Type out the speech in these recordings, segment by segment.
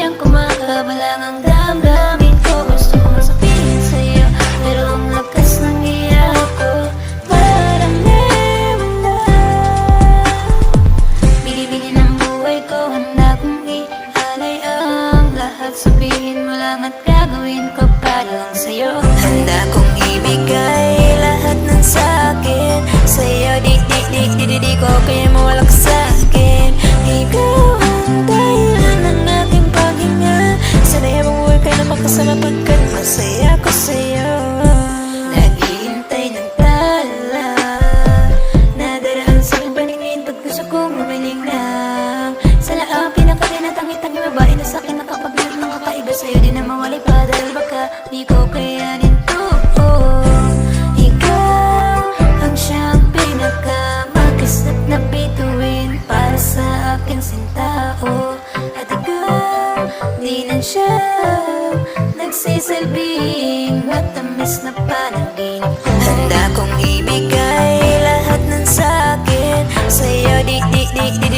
sadyang kumakabalang ang damdamin ko. Gusto ko sabihin sa'yo, pero ang lakas ng iyak ko parang nawala. Bili-bili ng buhay ko, handa kong ialay ang lahat. Sabihin mo lang at gagawin ko para lang sa'yo. Handa kong ibigay lahat ng sa'kin sa'yo. Di ko kaya mawala ka sa'kin. Ikaw ang dahilan ng aking paghinga. Sana'y habang buhay ka na makasama pagkat masaya ko sa'yo. Naghihintay ng tala, nadaraan sa aking paningin pag gusto kong umiling lang. Sana ang pinakatinatangit-tangi babae na sa'kin nakapagbilog ng kakaiba. Sa'yo din na mawalay pa dahil baka di ko kayanin to. Ikaw ang siyang pinakamakisnat na bituin para sa akin sintao. At ikaw, di na siya nagsisilbing matamis na panaginip ko. Handa kong ibigay lahat ng sa'kin sa'yo.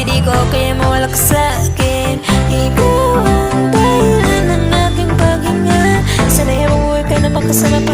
Di ko kaya mawala ka sa'kin. Ikaw ang dahilan ng aking paghinga. Sana'y habang buhay ka na makasama pa